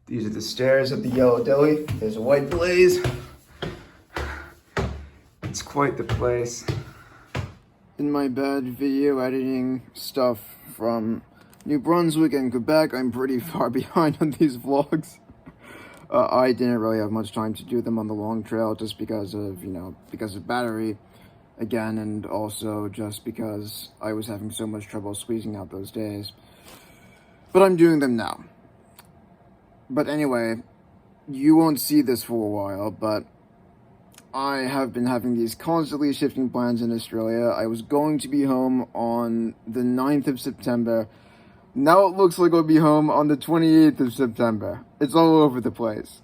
These are the stairs of the Yellow Deli. There's a white blaze. It's quite the place. In my bed, video editing stuff from New Brunswick and Quebec. I'm pretty far behind on these vlogs. I didn't really have much time to do them on the long trail just because of, because of battery again, and also just because I was having so much trouble squeezing out those days. But I'm doing them now. But anyway, you won't see this for a while, but I have been having these constantly shifting plans in Australia. I was going to be home on the 9th of September. Now it looks like I'll be home on the 28th of September. It's all over the place.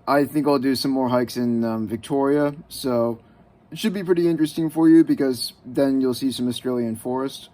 I think I'll do some more hikes in Victoria, so it should be pretty interesting for you because then you'll see some Australian forest.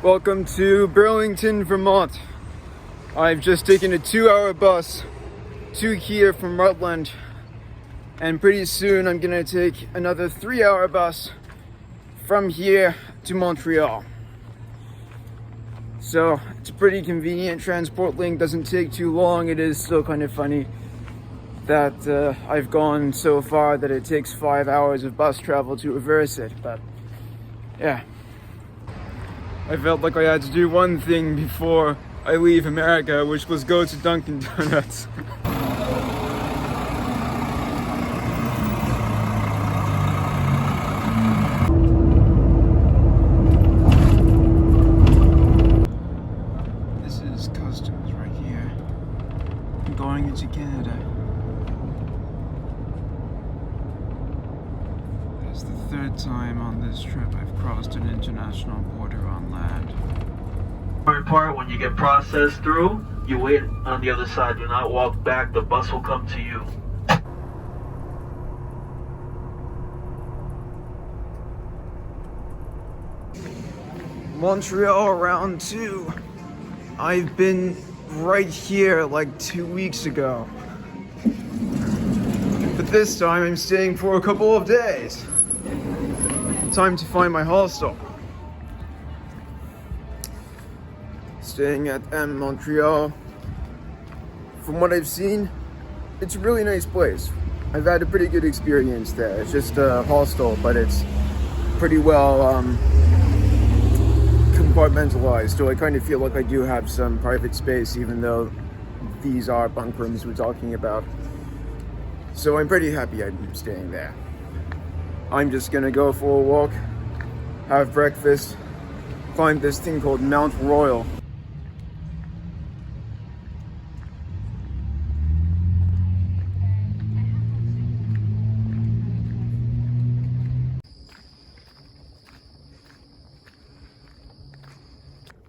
Welcome to Burlington, Vermont. I've just taken a 2-hour bus to here from Rutland, and pretty soon I'm gonna take another 3-hour bus from here to Montreal. So it's a pretty convenient transport link, doesn't take too long. It is still kind of funny that I've gone so far that it takes 5 hours of bus travel to reverse it, but yeah. I felt like I had to do one thing before I leave America, which was go to Dunkin' Donuts. This is customs right here. I'm going into Canada. It's the 3rd time on this trip I've crossed an international border on land. Part when you get processed through, you wait on the other side. Do not walk back. The bus will come to you. Montreal round 2. I've been right here like 2 weeks ago. But this time I'm staying for a couple of days. Time to find my hostel. Staying at M Montreal. From what I've seen, it's a really nice place. I've had a pretty good experience there. It's just a hostel, but it's pretty well compartmentalized, so I kind of feel like I do have some private space, even though these are bunk rooms we're talking about. So I'm pretty happy I'm staying there. I'm just gonna go for a walk, have breakfast, find this thing called Mount Royal.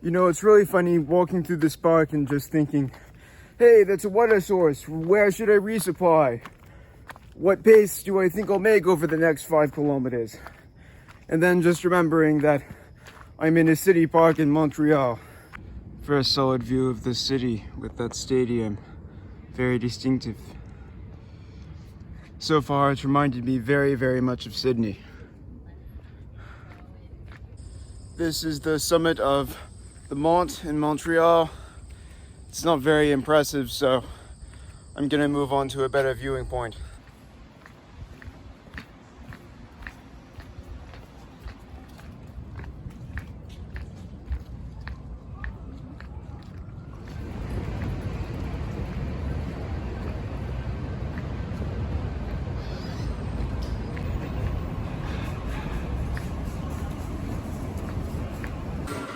You know, it's really funny walking through this park and just thinking, hey, that's a water source. Where should I resupply? What pace do I think I'll make over the next 5 kilometers? And then just remembering that I'm in a city park in Montreal. First solid view of the city with that stadium. Very distinctive. So far, it's reminded me very, very much of Sydney. This is the summit of the Mont in Montreal. It's not very impressive, so I'm gonna move on to a better viewing point.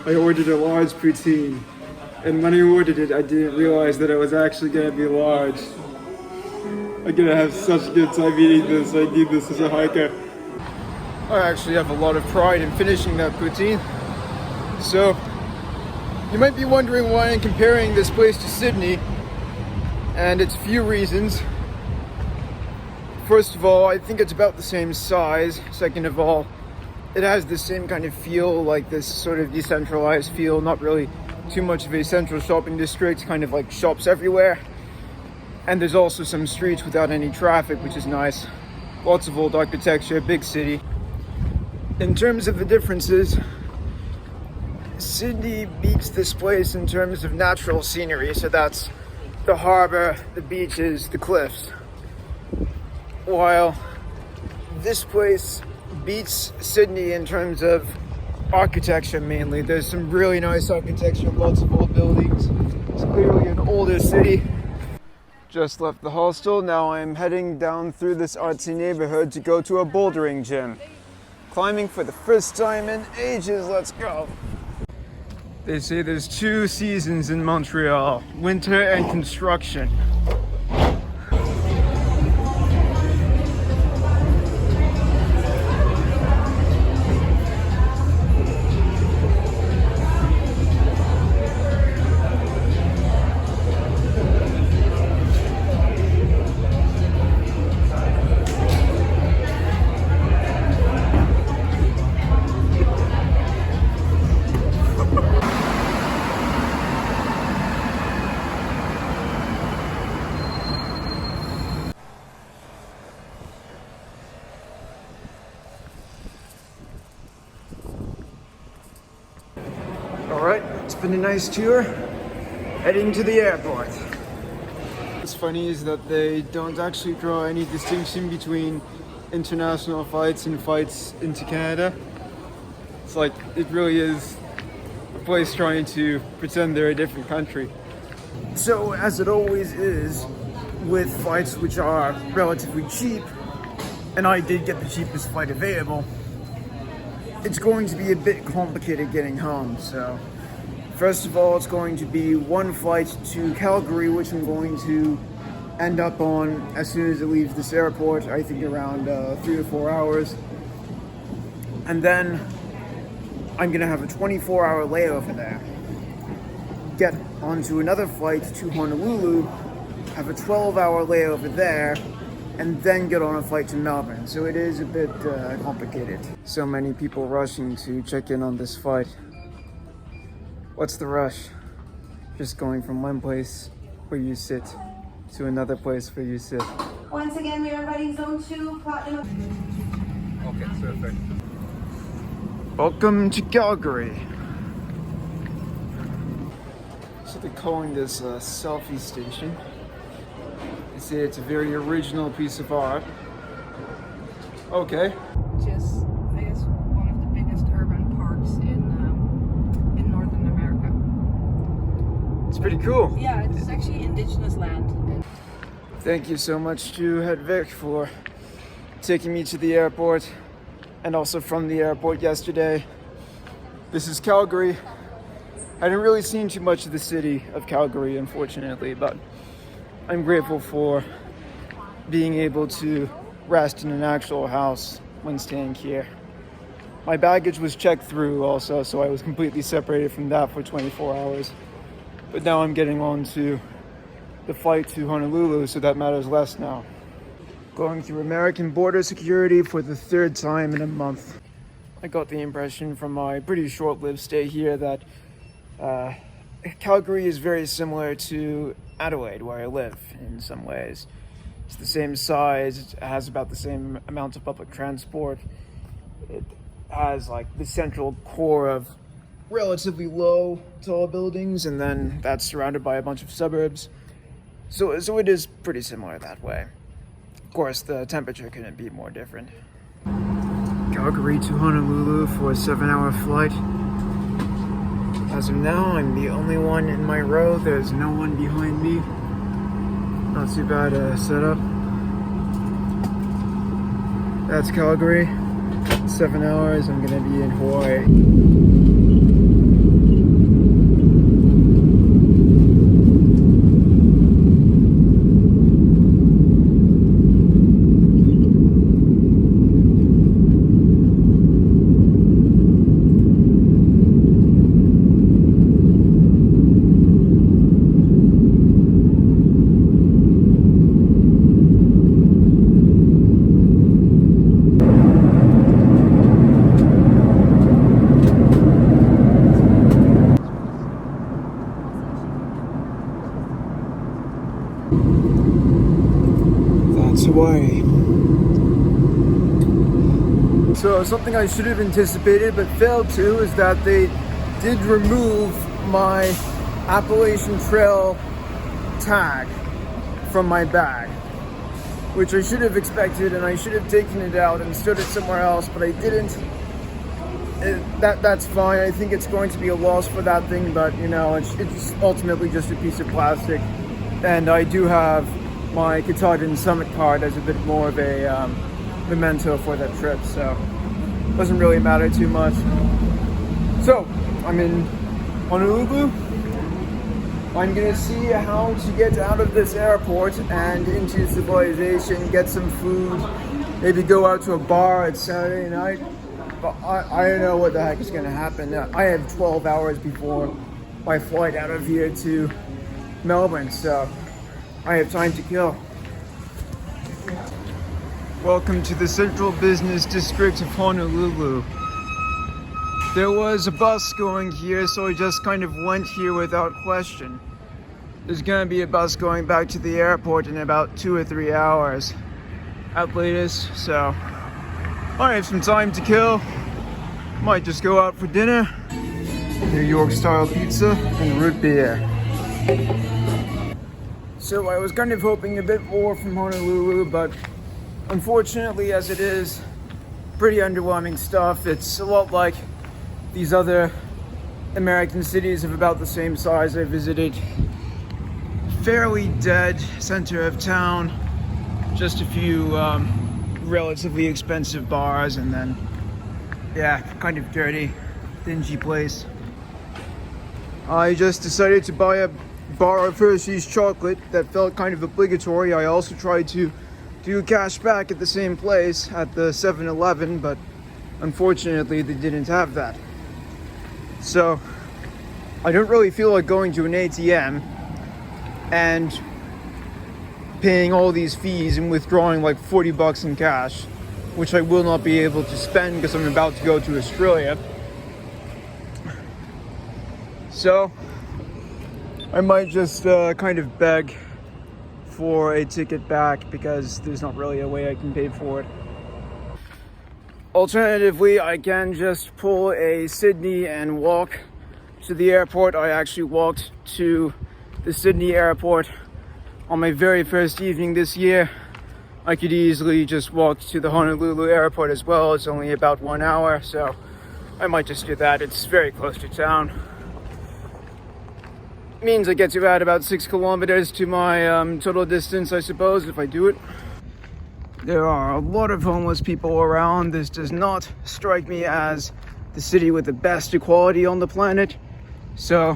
I ordered a large poutine. And when I ordered it, I didn't realize that it was actually going to be large. I'm going to have such a good time eating this. I need this as a hiker. I actually have a lot of pride in finishing that poutine. So, you might be wondering why I'm comparing this place to Sydney. And it's a few reasons. First of all, I think it's about the same size. Second of all, it has the same kind of feel, like this sort of decentralized feel, not really too much of a central shopping district, kind of like shops everywhere. And there's also some streets without any traffic, which is nice. Lots of old architecture, big city. In terms of the differences, Sydney beats this place in terms of natural scenery, so that's the harbor, the beaches, the cliffs. While this place beats Sydney in terms of architecture mainly. There's some really nice architecture, lots of old buildings. It's clearly an older city. Just left the hostel, now I'm heading down through this artsy neighborhood to go to a bouldering gym. Climbing for the first time in ages, let's go! They say there's 2 seasons in Montreal, winter and construction. Alright, it's been a nice tour. Heading to the airport. What's funny is that they don't actually draw any distinction between international flights and flights into Canada. It's like, it really is a place trying to pretend they're a different country. So, as it always is, with flights which are relatively cheap, and I did get the cheapest flight available, it's going to be a bit complicated getting home. So first of all, it's going to be one flight to Calgary, which I'm going to end up on as soon as it leaves this airport, I think around 3 to 4 hours. And then I'm gonna have a 24-hour layover there, get onto another flight to Honolulu, have a 12-hour layover there, and then get on a flight to Melbourne. So it is a bit complicated. So many people rushing to check in on this flight. What's the rush? Just going from one place where you sit to another place where you sit. Once again, we are running zone 2, platinum. Okay, perfect. Welcome to Calgary. So they're calling this a selfie station. They say it's a very original piece of art. Okay. Which is, I guess, one of the biggest urban parks in Northern America. It's pretty cool. Yeah, it's actually indigenous land. Thank you so much to Hedvig for taking me to the airport and also from the airport yesterday. This is Calgary. I haven't really seen too much of the city of Calgary, unfortunately, but I'm grateful for being able to rest in an actual house when staying here. My baggage was checked through also, so I was completely separated from that for 24 hours. But now I'm getting on to the flight to Honolulu, so that matters less now. Going through American border security for the 3rd time in a month. I got the impression from my pretty short-lived stay here that Calgary is very similar to Adelaide, where I live, in some ways. It's the same size, it has about the same amount of public transport. It has like the central core of relatively low, tall buildings, and then that's surrounded by a bunch of suburbs. So it is pretty similar that way. Of course, the temperature couldn't be more different. Calgary to Honolulu for a 7-hour flight. As of now, I'm the only one in my row. There's no one behind me. Not too bad a setup. That's Calgary. 7 hours, I'm gonna be in Hawaii. Hawaii. So something I should have anticipated but failed to is that they did remove my Appalachian Trail tag from my bag, which I should have expected, and I should have taken it out and stored it somewhere else, but I didn't. That's fine. I think it's going to be a loss for that thing, but you know, it's ultimately just a piece of plastic. And I do have my Katahdin Summit card as a bit more of a memento for that trip, so it doesn't really matter too much. So I'm in Honolulu. I'm gonna see how to get out of this airport and into civilization, get some food, maybe go out to a bar. It's Saturday night, but I don't know what the heck is gonna happen. I have 12 hours before my flight out of here to Melbourne, so I have time to kill. Welcome to the Central Business District of Honolulu. There was a bus going here, so I just kind of went here without question. There's gonna be a bus going back to the airport in about 2 or 3 hours at latest, so I have some time to kill. Might just go out for dinner. New York style pizza and root beer. So I was kind of hoping a bit more from Honolulu, but unfortunately, as it is, pretty underwhelming stuff. It's a lot like these other American cities of about the same size I visited. Fairly dead center of town, just a few relatively expensive bars, and then yeah, kind of dirty, dingy place. I just decided to buy a bar of Hershey's chocolate that felt kind of obligatory. I also tried to do cash back at the same place at the 7-Eleven, but unfortunately they didn't have that. So I don't really feel like going to an ATM and paying all these fees and withdrawing like 40 bucks in cash, which I will not be able to spend because I'm about to go to Australia. So I might just kind of beg for a ticket back because there's not really a way I can pay for it. Alternatively, I can just pull a Sydney and walk to the airport. I actually walked to the Sydney airport on my very first evening this year. I could easily just walk to the Honolulu airport as well. It's only about 1 hour, so I might just do that. It's very close to town. Means I get to add about 6 kilometers to my total distance, I suppose, if I do it. There are a lot of homeless people around. This does not strike me as the city with the best equality on the planet. So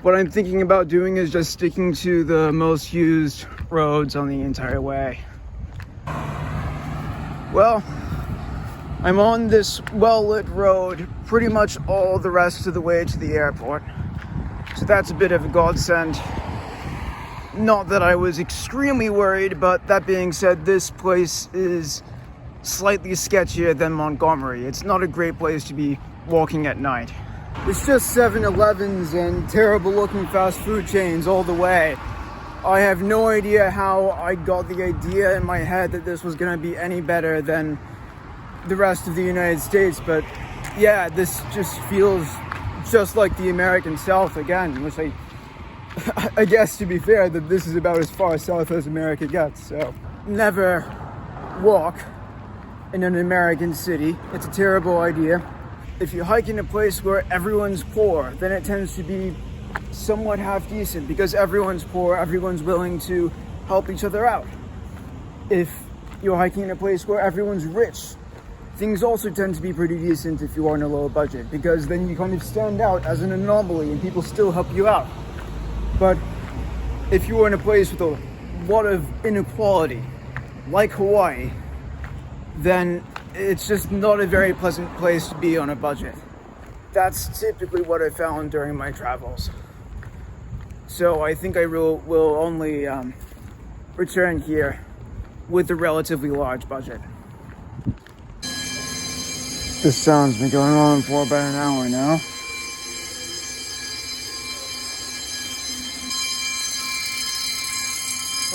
what I'm thinking about doing is just sticking to the most used roads on the entire way. Well, I'm on this well-lit road pretty much all the rest of the way to the airport. So that's a bit of a godsend. Not that I was extremely worried, but that being said, this place is slightly sketchier than Montgomery. It's not a great place to be walking at night. It's just 7-Elevens and terrible looking fast food chains all the way. I have no idea how I got the idea in my head that this was gonna be any better than the rest of the United States, but yeah, this just feels just like the American South again, which I guess, to be fair, that this is about as far south as America gets. So never walk in an American city. It's a terrible idea. If you hike in a place where everyone's poor, then it tends to be somewhat half decent because everyone's poor, everyone's willing to help each other out. If you're hiking in a place where everyone's rich, things also tend to be pretty decent if you are on a low budget, because then you kind of stand out as an anomaly and people still help you out. But if you are in a place with a lot of inequality, like Hawaii, then it's just not a very pleasant place to be on a budget. That's typically what I found during my travels. So I think I will only return here with a relatively large budget. This sound's been going on for about an hour now.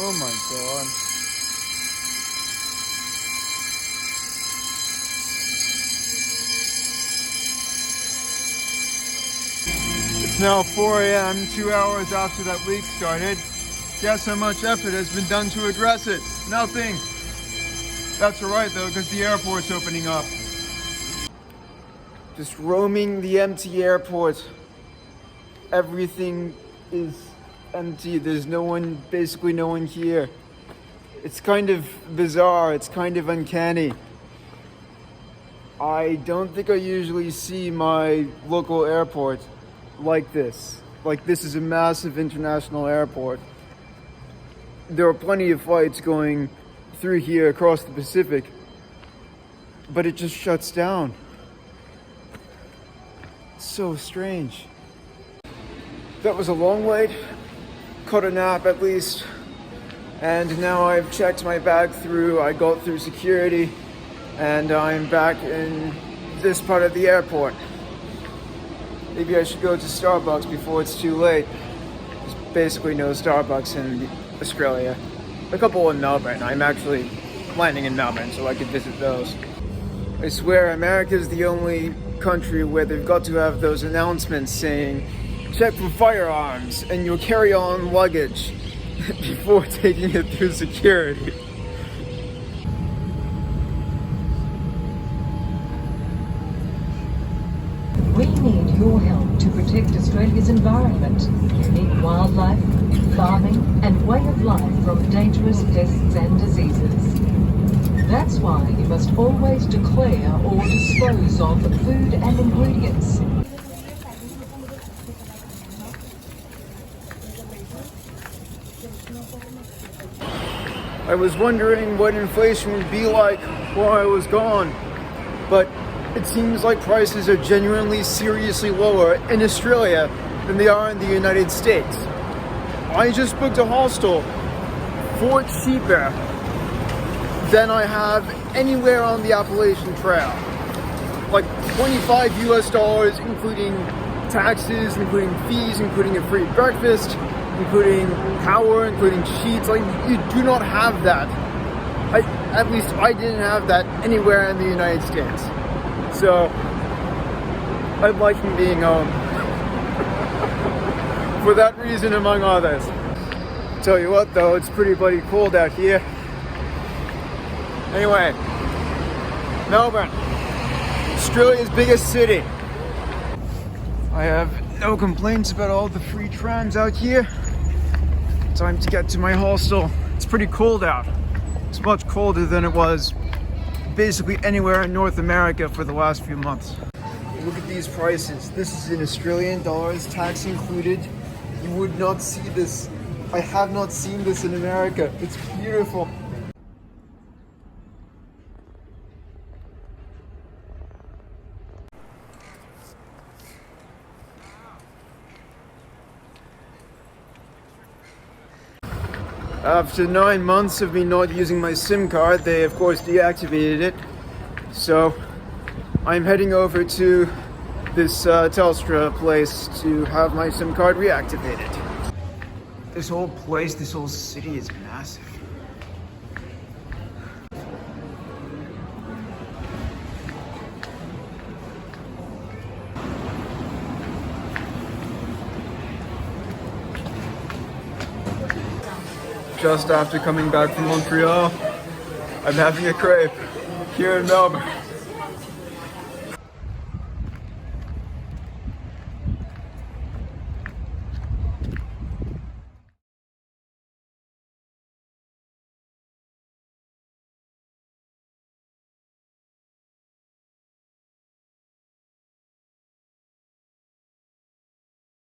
Oh my god. It's now 4 a.m., 2 hours after that leak started. Guess how much effort has been done to address it? Nothing. That's alright though, because the airport's opening up. Just roaming the empty airport. Everything is empty. There's no one, basically no one here. It's kind of bizarre. It's kind of uncanny. I don't think I usually see my local airport like this. Like, this is a massive international airport. There are plenty of flights going through here across the Pacific, but it just shuts down. It's so strange. That was a long wait. Caught a nap at least. And now I've checked my bag through. I got through security and I'm back in this part of the airport. Maybe I should go to Starbucks before it's too late. There's basically no Starbucks in Australia. A couple in Melbourne. I'm actually landing in Melbourne, so I could visit those. I swear America's the only country where they've got to have those announcements saying, check for firearms and your carry-on luggage before taking it through security. We need your help to protect Australia's environment, unique wildlife, farming and way of life from dangerous pests and diseases. That's why you must always declare or dispose of food and ingredients. I was wondering what inflation would be like while I was gone, but it seems like prices are genuinely seriously lower in Australia than they are in the United States. I just booked a hostel for cheaper than I have anywhere on the Appalachian Trail. Like $25 US, including taxes, including fees, including a free breakfast, including power, including sheets. Like, you do not have that. At least I didn't have that anywhere in the United States. So I'm liking being home for that reason, among others. Tell you what though, it's pretty bloody cold out here. Anyway, Melbourne, Australia's biggest city. I have no complaints about all the free trams out here. Time to get to my hostel. It's pretty cold out. It's much colder than it was basically anywhere in North America for the last few months. Look at these prices. This is in Australian dollars, tax included. You would not see this. I have not seen this in America. It's beautiful. After 9 months of me not using my SIM card, they of course deactivated it. So I'm heading over to this Telstra place to have my SIM card reactivated. This whole place, this whole city is massive. Just after coming back from Montreal, I'm having a crepe here in Melbourne.